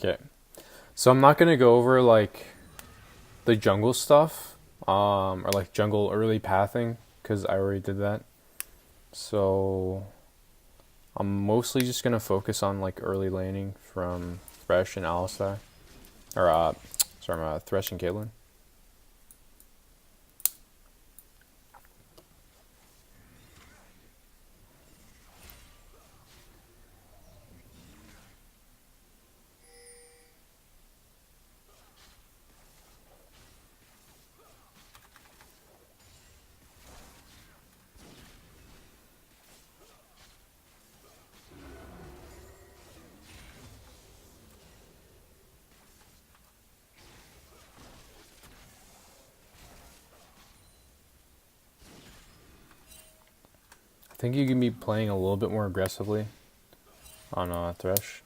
Okay. So I'm not gonna go over like the jungle stuff, or like jungle early pathing, because I already did that. So I'm mostly just gonna focus on like early laning from Thresh and Alistar, or sorry, Thresh and Caitlyn. I think you can be playing a little bit more aggressively on Thresh.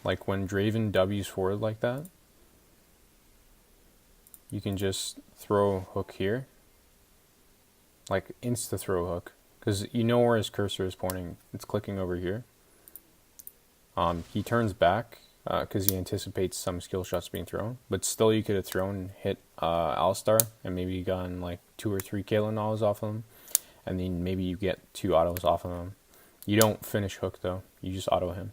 Like when Draven W's forward like that, you can just throw a hook here, like insta throw hook, because you know where his cursor is pointing. It's clicking over here. He turns back because he anticipates some skill shots being thrown, but still you could have thrown and hit Alistar and maybe gotten like 2 or 3 Caitlyn autos off of him, and then maybe you get 2 autos off of him. You don't finish hook though, you just auto him.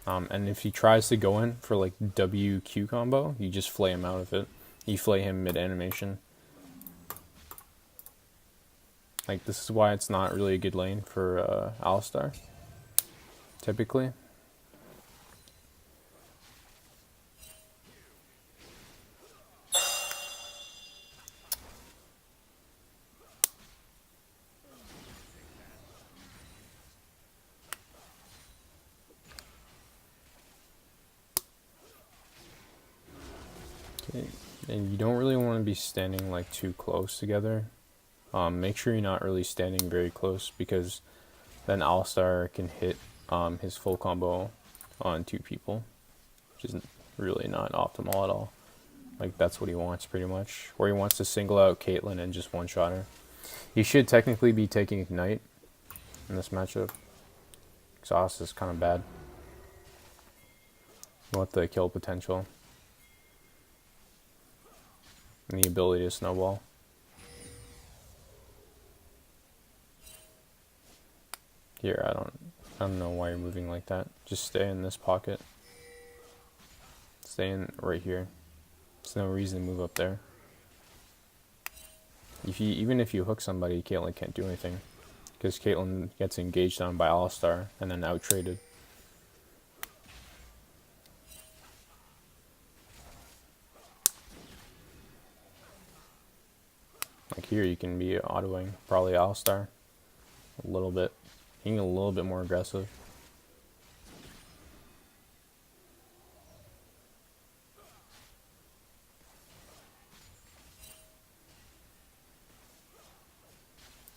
And if he tries to go in for like WQ combo, you just flay him out of it. You flay him mid-animation. Like, this is why it's not really a good lane for Alistar, typically. Okay. And you don't really want to be standing like too close together. Make sure you're not really standing very close, because then Alistar can hit his full combo on 2 people, which is really not optimal at all. Like, that's what he wants pretty much. Or he wants to single out Caitlyn and just one-shot her. He should technically be taking Ignite in this matchup. Exhaust is kind of bad. You want the kill potential and the ability to snowball. Here, I don't know why you're moving like that. Just stay in this pocket. Stay in right here. There's no reason to move up there. Even if you hook somebody, Caitlyn can't do anything, because Caitlyn gets engaged on by Alistar and then out traded. Like here, you can be autoing probably Alistar a little bit, being a little bit more aggressive.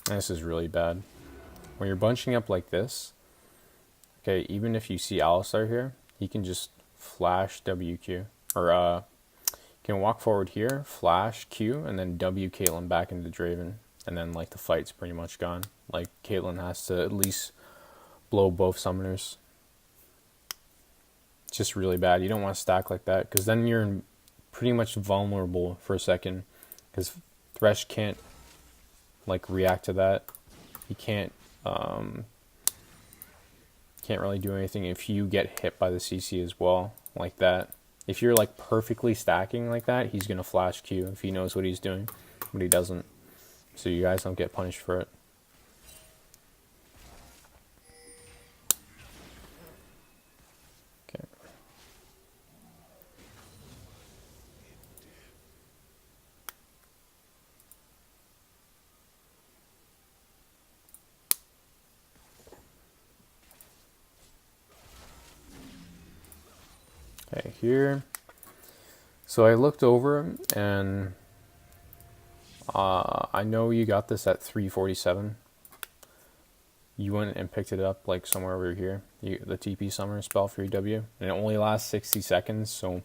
And this is really bad. When you're bunching up like this, okay, even if you see Alistar here, he can just flash WQ, or can walk forward here, flash Q, and then W Caitlyn back into Draven, and then like the fight's pretty much gone. Like, Caitlyn has to at least blow both summoners. It's just really bad. You don't want to stack like that, because then you're pretty much vulnerable for a second, because Thresh can't like react to that. He can't really do anything if you get hit by the CC as well, like that. If you're like perfectly stacking like that, he's gonna flash Q if he knows what he's doing, but he doesn't. So you guys don't get punished for it. Okay. Okay, here. So I looked over, and I know you got this at 347. You went and picked it up like somewhere over here. The TP summoner spell for your W, and it only lasts 60 seconds. So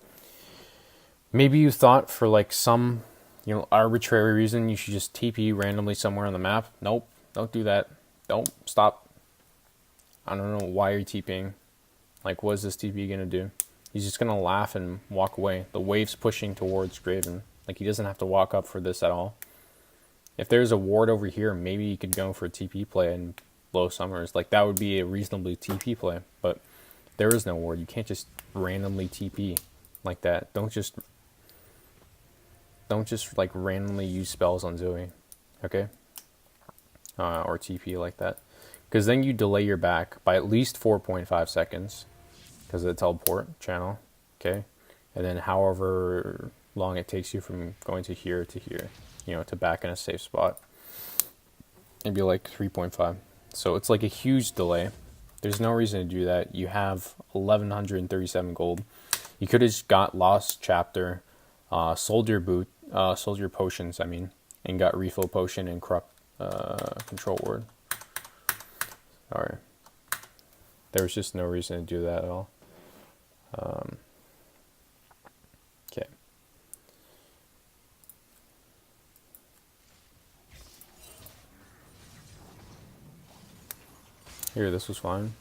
maybe you thought for like some, you know, arbitrary reason you should just TP randomly somewhere on the map. Nope, don't do that. Don't stop. I don't know why you're TPing. Like, what is this TP gonna do? He's just gonna laugh and walk away. The wave's pushing towards Graven. Like, he doesn't have to walk up for this at all. If there's a ward over here, maybe you could go for a TP play and blow Summers. Like, that would be a reasonably TP play. But there is no ward. You can't just randomly TP like that. Don't just like randomly use spells on Zoe, okay? Or TP like that, because then you delay your back by at least 4.5 seconds because of the teleport channel, okay? And then however long it takes you from going to here, you know, to back in a safe spot, maybe like 3.5. So it's like a huge delay. There's no reason to do that. You have 1137 gold. You could have just got Lost Chapter, sold your potions, I mean, and got Refill Potion and Corrupt Control Ward. Sorry. There was just no reason to do that at all. Okay. Here, this was fine.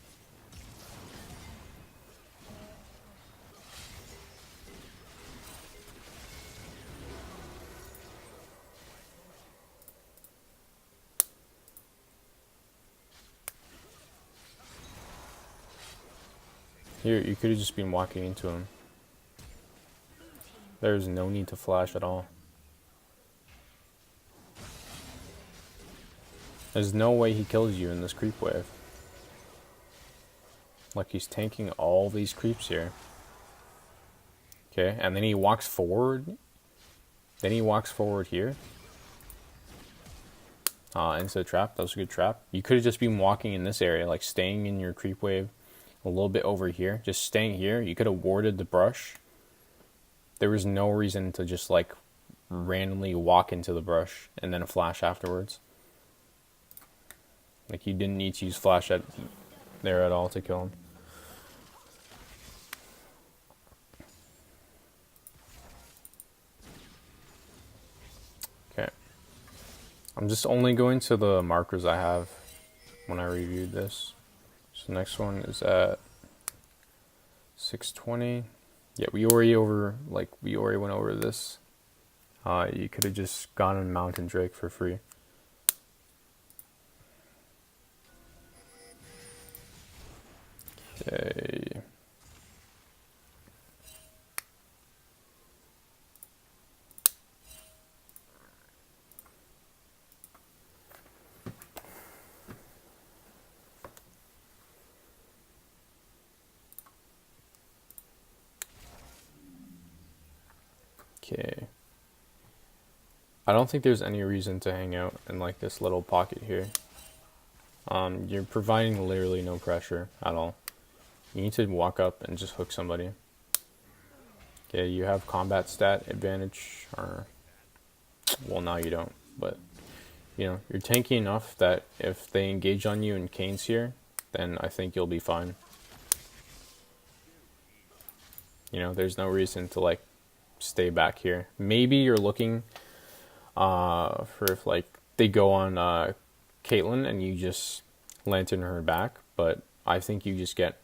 Here, you could have just been walking into him. There's no need to flash at all. There's no way he kills you in this creep wave. Like, he's tanking all these creeps here. Okay, and then he walks forward. Then he walks forward here. Into the trap. That was a good trap. You could have just been walking in this area, like staying in your creep wave a little bit over here. Just staying here. You could have warded the brush. There was no reason to just like randomly walk into the brush and then a flash afterwards. Like, you didn't need to use flash there at all to kill him. Okay. I'm just only going to the markers I have when I reviewed this. So next one is at 620. Yeah, we already went over this. You could have just gone on Mountain Drake for free. Okay. Okay. I don't think there's any reason to hang out in like this little pocket here. You're providing literally no pressure at all. You need to walk up and just hook somebody. Okay, you have combat stat advantage, or well, now you don't, but you know, you're tanky enough that if they engage on you and Kane's here, then I think you'll be fine. You know, there's no reason to like stay back here. Maybe you're looking for if like they go on Caitlyn and you just lantern her back, but I think you just get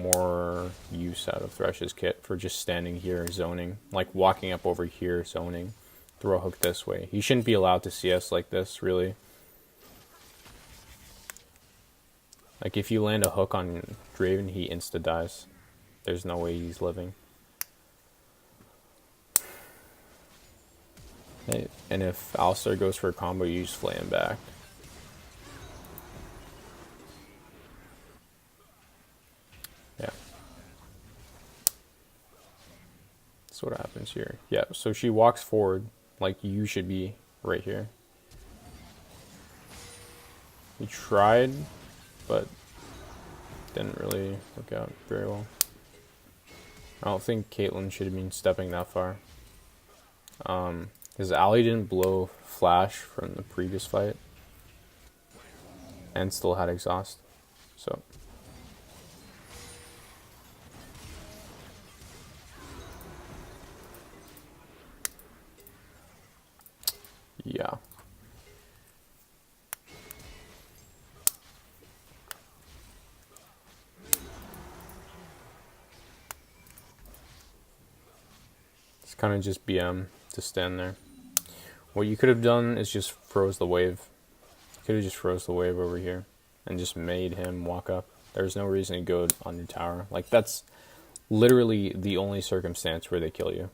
more use out of Thresh's kit for just standing here zoning, like walking up over here zoning, throw a hook this way. He shouldn't be allowed to see us like this, really. Like, if you land a hook on Draven, he insta dies. There's no way he's living. And if Alistar goes for a combo, you just flay him back. Yeah. That's what happens here. Yeah, so she walks forward like you should be right here. We tried, but didn't really work out very well. I don't think Caitlyn should have been stepping that far. Because Ali didn't blow flash from the previous fight. And still had exhaust. So. kind of just BM to stand there. What you could have done is just froze the wave. You could have just froze the wave over here and just made him walk up. There's no reason to go on your tower. Like, that's literally the only circumstance where they kill you.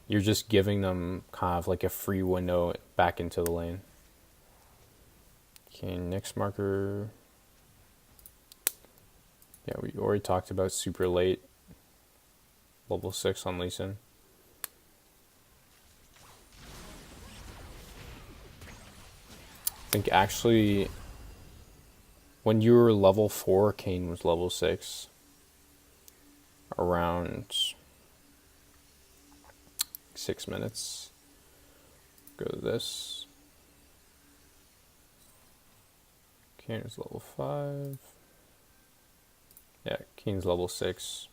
You're just giving them kind of like a free window back into the lane. Okay, next marker. Yeah, we already talked about super late. Level 6 on Lee Sin. I think actually, when you were level 4, Kane was level 6. Around 6 minutes. Go to this. Kane is level 5. Yeah, Kane's level 6.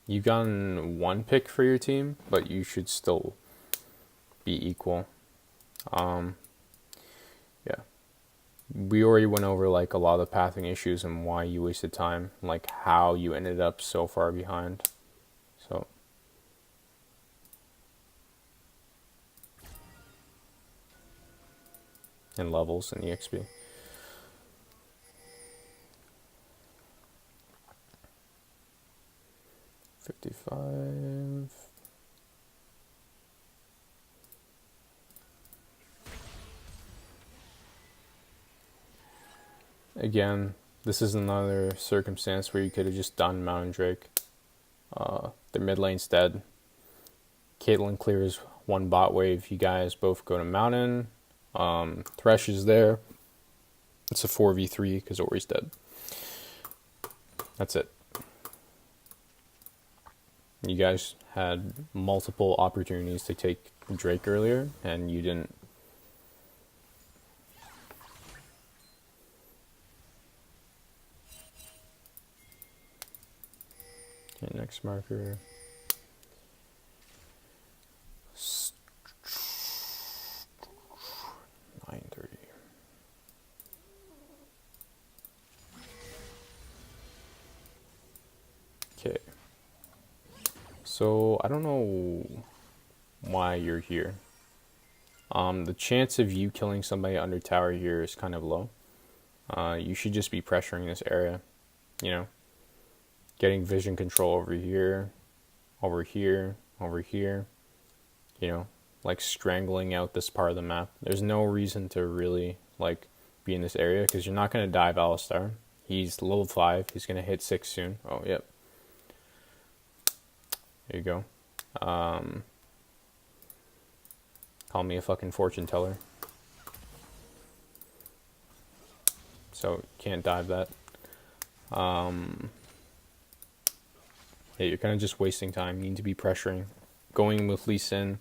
You've gotten 1 pick for your team, but you should still be equal. Yeah. We already went over like a lot of the pathing issues and why you wasted time, like how you ended up so far behind. So and levels and EXP. $55. Again, this is another circumstance where you could have just done Mountain Drake. The mid lane's dead. Caitlyn clears 1 bot wave. You guys both go to Mountain. Thresh is there. It's a 4v3 because Ori's dead. That's it. You guys had multiple opportunities to take Drake earlier, and you didn't. Okay, next marker. 9:30. Okay. So I don't know why you're here. The chance of you killing somebody under tower here is kind of low. You should just be pressuring this area, you know, getting vision control over here, over here, over here, you know, like strangling out this part of the map. There's no reason to really like be in this area because you're not going to dive Alistar. He's level 5. He's going to hit 6 soon. Oh, yep. There you go. Call me a fucking fortune teller. So, can't dive that. Yeah, you're kind of just wasting time. You need to be pressuring. Going with Lee Sin.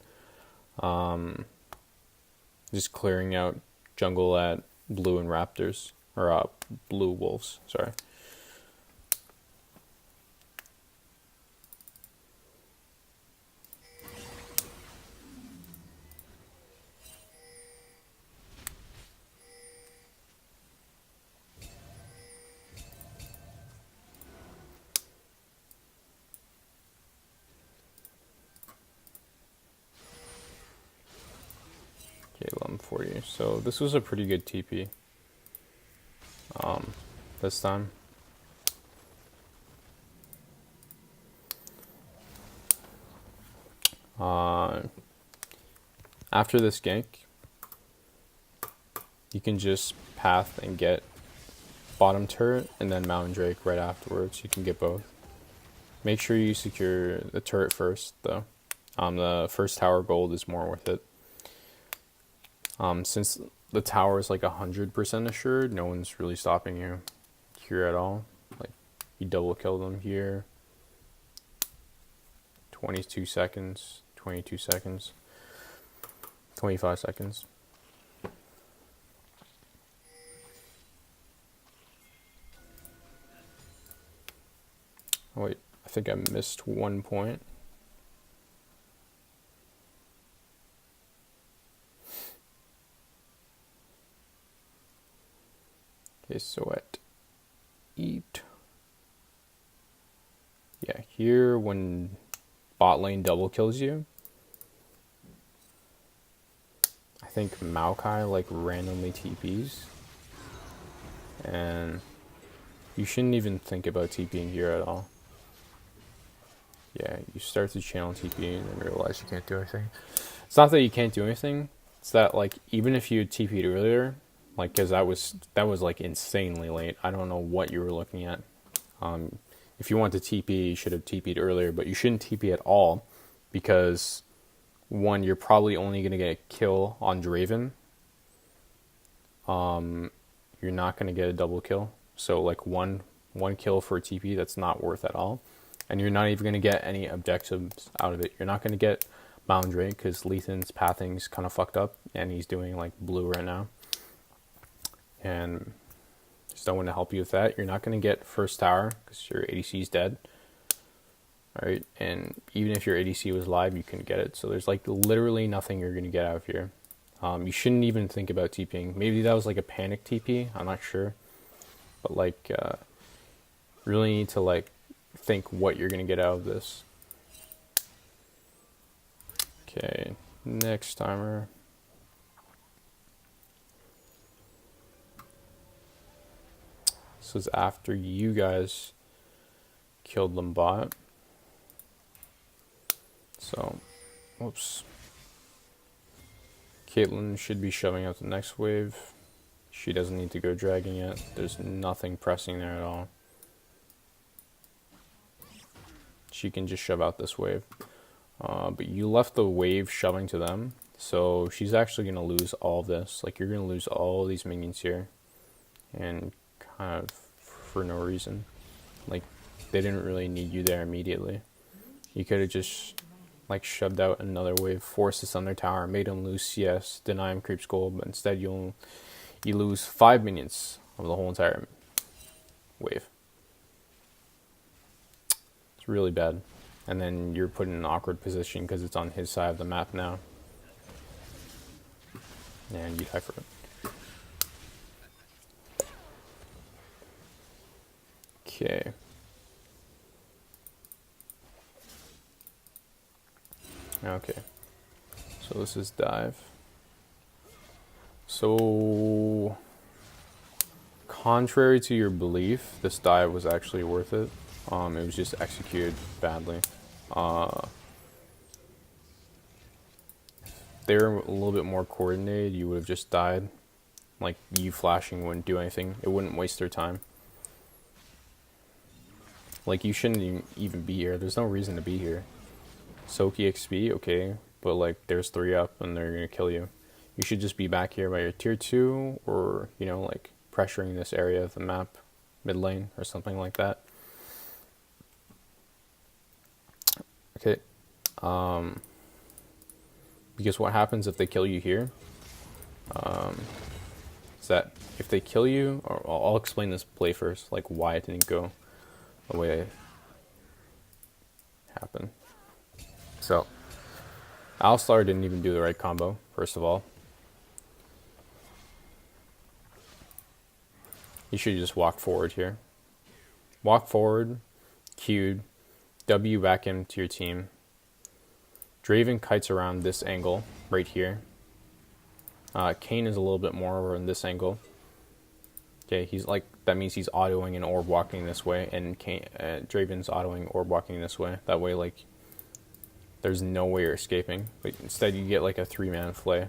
Just clearing out jungle at blue and raptors. Or blue wolves, sorry. Okay, 1140. So this was a pretty good TP. This time. After this gank, you can just path and get bottom turret and then Mountain Drake right afterwards. You can get both. Make sure you secure the turret first, though. The first tower gold is more worth it. Since the tower is like 100% assured, no one's really stopping you here at all. Like, you double kill them here. 22 seconds, 22 seconds, 25 seconds. Oh, wait, I think I missed 1 point. Okay, so at 8:40, Yeah, here when bot lane double kills you, I think Maokai like randomly TPs, and you shouldn't even think about TPing here at all. Yeah, you start to channel TP and then realize you can't do anything. It's not that you can't do anything, it's that like even if you TP'd earlier, like because that was like insanely late. I don't know what you were looking at. If you want to TP, you should have TP'd earlier, but you shouldn't TP at all because one, you're probably only going to get a kill on Draven. You're not going to get a double kill. So like one kill for a TP, that's not worth at all. And you're not even going to get any objectives out of it. You're not going to get Bound Rate because Lethan's pathing's kind of fucked up and he's doing like blue right now. And there's no one to help you with that. You're not going to get first tower because your ADC's dead. Alright, and even if your ADC was live, you couldn't get it. So there's like literally nothing you're going to get out of here. You shouldn't even think about TPing. Maybe that was like a panic TP, I'm not sure. But like, really need to like think what you're going to get out of this. Okay, next timer. This is after you guys killed them bot. So, whoops. Caitlyn should be shoving out the next wave. She doesn't need to go dragging yet. There's nothing pressing there at all. She can just shove out this wave. But you left the wave shoving to them. So she's actually going to lose all of this. Like you're going to lose all these minions here. And kind of for no reason. Like they didn't really need you there immediately. You could have just like shoved out another wave, forced this on their tower, made them lose CS, deny him creeps gold, but instead you lose 5 minions of the whole entire wave. It's really bad. And then you're put in an awkward position because it's on his side of the map now. And you die for it. Okay. Okay. So this is dive. So, contrary to your belief, this dive was actually worth it. It was just executed badly. They were a little bit more coordinated, you would have just died. Like, you flashing wouldn't do anything. It wouldn't waste their time. Like, you shouldn't even be here. There's no reason to be here. Soak EXP, okay, but like, there's 3 up and they're gonna kill you. You should just be back here by your tier 2 or, you know, like, pressuring this area of the map, mid lane, or something like that. Okay. Because what happens if they kill you here? Is that if they kill you, or I'll explain this play first, like why it didn't go the way it happened. So, Alistar didn't even do the right combo, first of all. You should just walk forward here. Walk forward, Q'd, W back into your team. Draven kites around this angle, right here. Kayn is a little bit more over in this angle. Okay, he's like, that means he's autoing and orb walking this way, and Draven's autoing orb walking this way. That way, like, there's no way you're escaping. But instead, you get like a 3-man flay.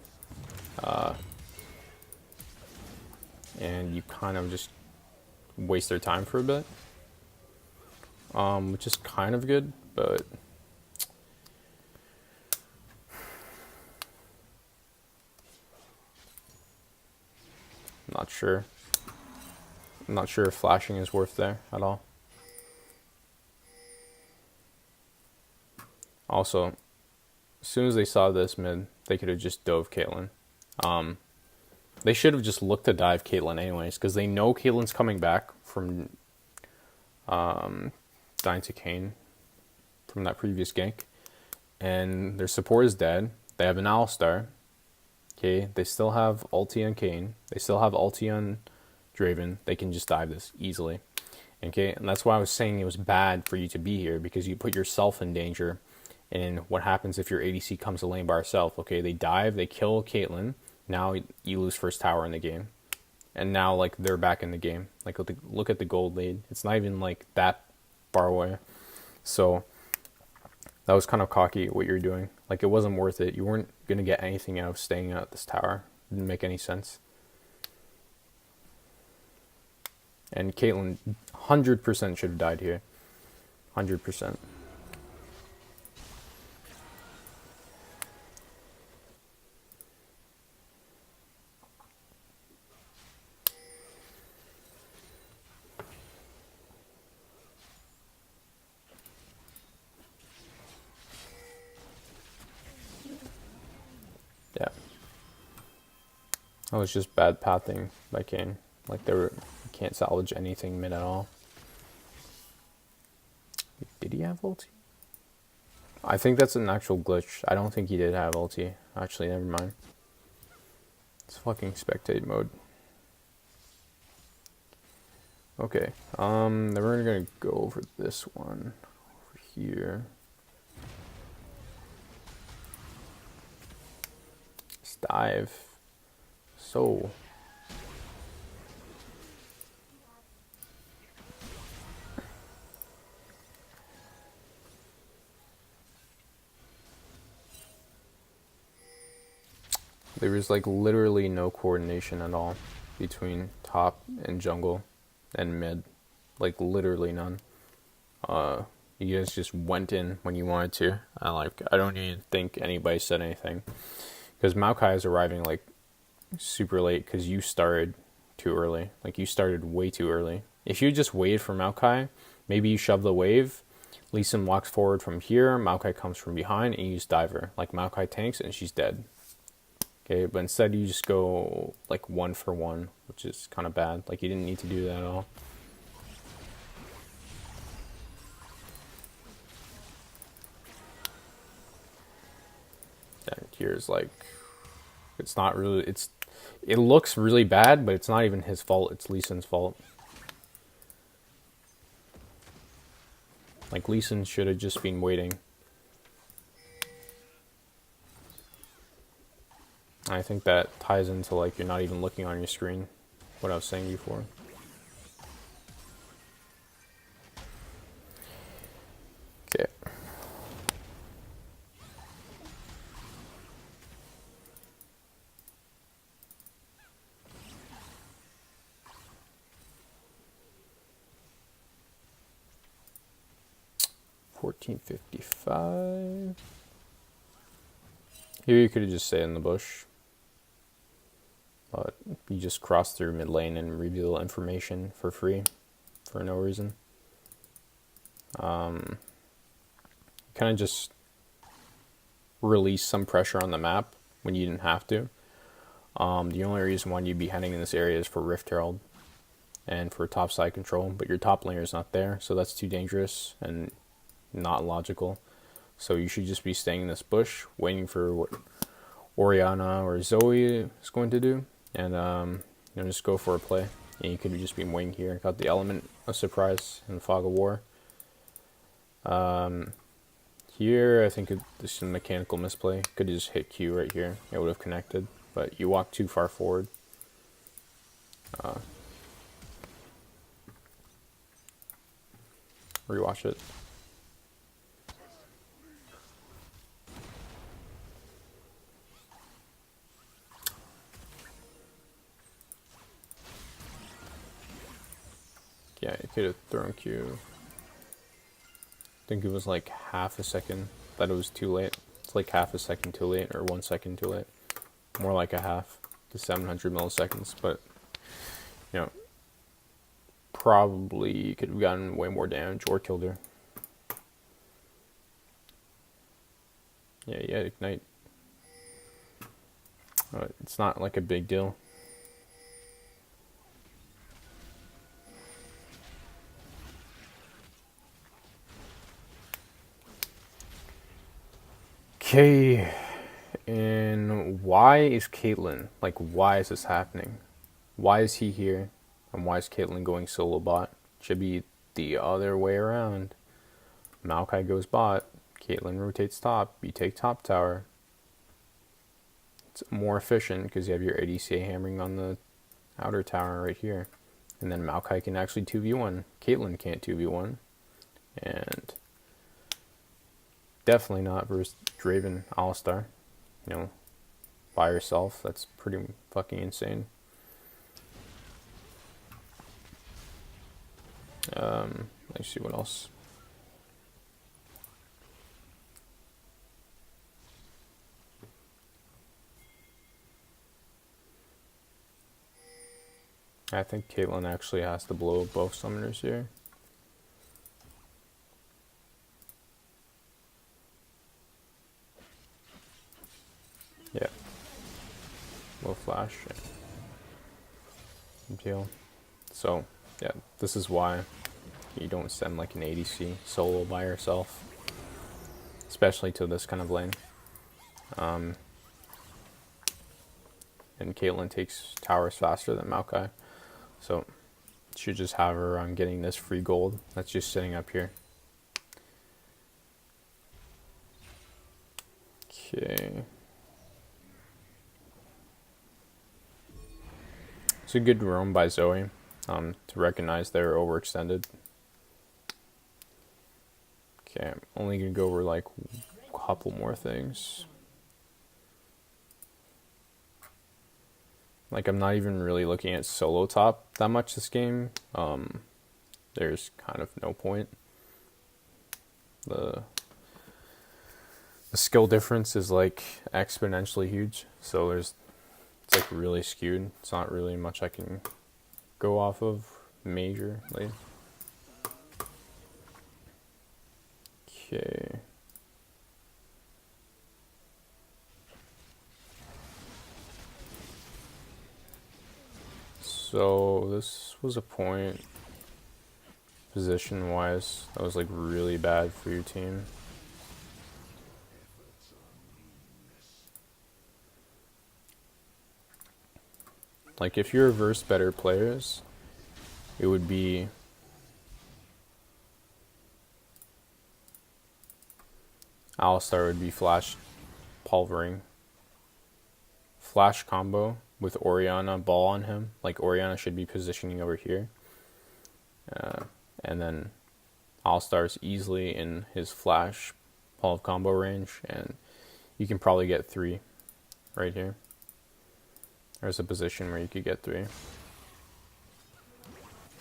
And you kind of just waste their time for a bit. Which is kind of good, but not sure. I'm not sure if flashing is worth there at all. Also, as soon as they saw this mid, they could have just dove Caitlyn. They should have just looked to dive Caitlyn anyways, because they know Caitlyn's coming back from dying to Kayn from that previous gank. And their support is dead. They have an Alistar. Okay, they still have ulti on Kayn. They still have ulti on Draven. They can just dive this easily. Okay, and that's why I was saying it was bad for you to be here, because you put yourself in danger. And what happens if your ADC comes to lane by herself? Okay, they dive, they kill Caitlyn. Now you lose first tower in the game, and now like they're back in the game. Like look at the gold lead. It's not even like that far away. So that was kind of cocky what you're doing. Like it wasn't worth it. You weren't gonna get anything out of staying at this tower. It didn't make any sense. And Caitlyn 100% should have died here. 100%. Yeah. That was just bad pathing by Kane. Like you can't salvage anything mid at all. Did he have ulti? I think that's an actual glitch. I don't think he did have ulti. Actually, never mind. It's fucking spectate mode. Okay. Then we're gonna go over this one over here. Let's dive. So. There was like literally no coordination at all between top and jungle and mid. Like literally none. You guys just went in when you wanted to. I don't even think anybody said anything. Because Maokai is arriving like super late because you started too early. Like you started way too early. If you just waited for Maokai, maybe you shove the wave, Lee Sin walks forward from here, Maokai comes from behind, and you use diver. Like Maokai tanks and she's dead. Okay, but instead you just go like 1 for 1, which is kind of bad. Like you didn't need to do that at all. And here's like, it's not really, it looks really bad, but it's not even his fault. It's Lee Sin's fault. Like Lee Sin should have just been waiting. I think that ties into like you're not even looking on your screen, what I was saying before. Okay. $14.55. Here you could have just stayed in the bush. But you just cross through mid lane and reveal information for free for no reason. Kind of just release some pressure on the map when you didn't have to. The only reason why you'd be heading in this area is for Rift Herald and for top side control, but your top laner is not there, so that's too dangerous and not logical. So you should just be staying in this bush, waiting for what Orianna or Zoe is going to do. And just go for a play. And you could have just been waiting here. Got the element of surprise in the fog of war. Here, I think this is a mechanical misplay. Could have just hit Q right here. It would have connected. But you walked too far forward. Rewatch it. Yeah, you could have thrown Q. I think it was like half a second that it was too late. It's like half a second too late or 1 second too late. More like a half to 700 milliseconds, but probably you could have gotten way more damage or killed her. Yeah, ignite. It's not like a big deal. Okay, and why is Caitlyn, like why is this happening? Why is he here? And why is Caitlyn going solo bot? Should be the other way around. Maokai goes bot, Caitlyn rotates top, you take top tower. It's more efficient because you have your ADCA hammering on the outer tower right here. And then Maokai can actually 2v1. Caitlyn can't 2v1. And definitely not versus Draven Alistar. You know, by herself. That's pretty fucking insane. Let's see what else. I think Caitlyn actually has to blow up both summoners here. Yeah. Low flash. Deal. So, yeah, this is why you don't send like an ADC solo by yourself. Especially to this kind of lane. And Caitlyn takes towers faster than Maokai. So, should just have her on getting this free gold that's just sitting up here. Okay. It's a good roam by Zoe to recognize they're overextended. Okay, I'm only going to go over like a couple more things. Like, I'm not even really looking at solo top that much this game. There's kind of no point. The skill difference is like exponentially huge. So it's like really skewed. It's not really much I can go off of majorly. Okay. So this was a point position wise that was like really bad for your team. Like if you reverse better players, it would be Alistar would be flash pulvering. Flash combo with Orianna ball on him. Like Orianna should be positioning over here. And then Alistar's easily in his flash pulve combo range, and you can probably get 3 right here. There's a position where you could get 3. If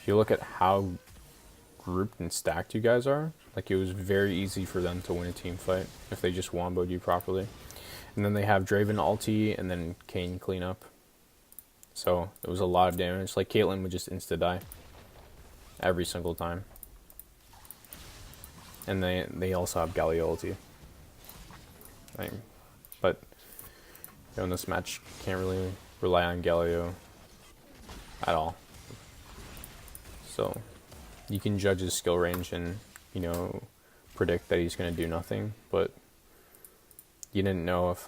you look at how grouped and stacked you guys are, like it was very easy for them to win a team fight if they just womboed you properly. And then they have Draven ulti and then Kayn cleanup. So it was a lot of damage. Like Caitlyn would just insta-die every single time. And they also have Galio ulti. But you know, in this match, can't really rely on Galio at all. So you can judge his skill range and, you know, predict that he's going to do nothing, but you didn't know if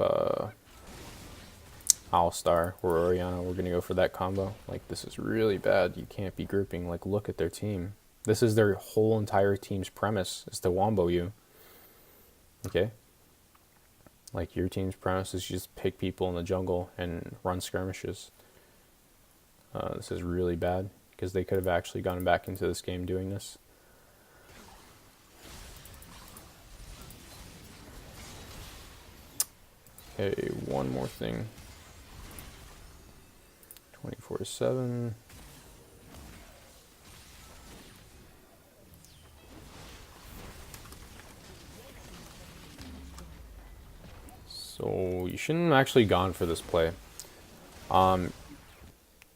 Alistar or Orianna were going to go for that combo. Like, this is really bad. You can't be grouping. Like, look at their team. This is their whole entire team's premise, is to wombo you. Okay? Like, your team's premise is just pick people in the jungle and run skirmishes. This is really bad, because they could have actually gone back into this game doing this. Okay, one more thing. 24/7. So you shouldn't have actually gone for this play.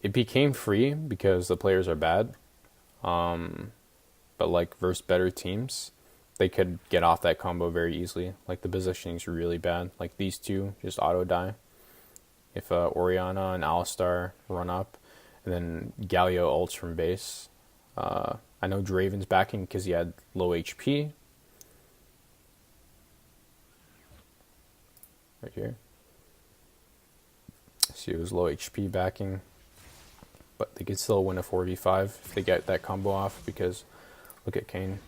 It became free because the players are bad. But like versus better teams, they could get off that combo very easily. Like the positioning's really bad. Like these two just auto die. If Orianna and Alistar run up, and then Galio ults from base. I know Draven's backing because he had low HP. Right here. See, it was low HP backing. but they could still win a 4v5 if they get that combo off, because look at Kane.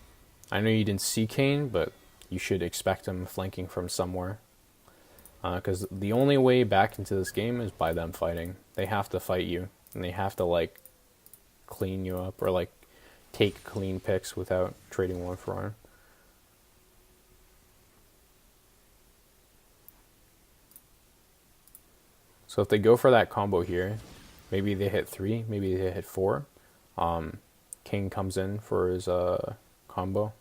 I know you didn't see Kane, but you should expect him flanking from somewhere. Because the only way back into this game is by them fighting. They have to fight you, and they have to, like, clean you up, or, like, take clean picks without trading one for one. So if they go for that combo here, maybe they hit 3, maybe they hit 4. King comes in for his combo,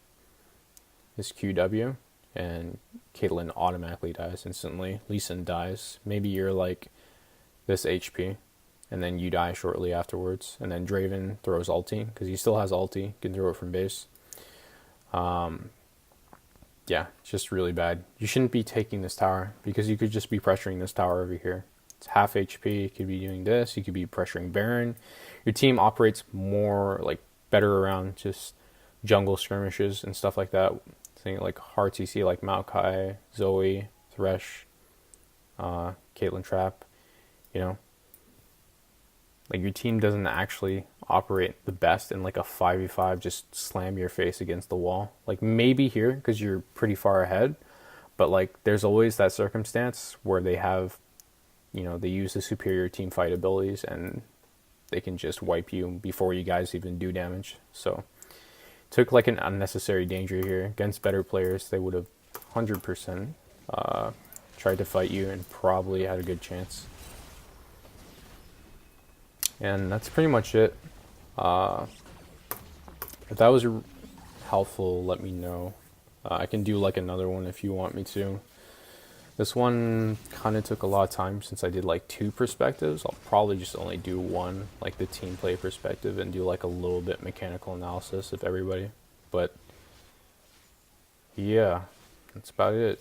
his QW, and Caitlyn automatically dies instantly. Lee Sin dies. Maybe you're like this HP, and then you die shortly afterwards. And then Draven throws ulti, because he still has ulti. You can throw it from base. Yeah, it's just really bad. You shouldn't be taking this tower, because you could just be pressuring this tower over here. It's half HP. You could be doing this. You could be pressuring Baron. Your team operates more, like, better around just jungle skirmishes and stuff like that. Thing like hard CC, like Maokai, Zoe, Thresh, Caitlyn Trap, you know, like your team doesn't actually operate the best in like a 5v5, just slam your face against the wall. Like maybe here because you're pretty far ahead, but like there's always that circumstance where they have, you know, they use the superior team fight abilities and they can just wipe you before you guys even do damage. So took like an unnecessary danger here. Against better players, they would have 100% tried to fight you and probably had a good chance. And that's pretty much it. If that was helpful, let me know. I can do like another one if you want me to. This one kind of took a lot of time since I did like 2 perspectives. I'll probably just only do one, like the team play perspective, and do like a little bit mechanical analysis of everybody. But yeah, that's about it.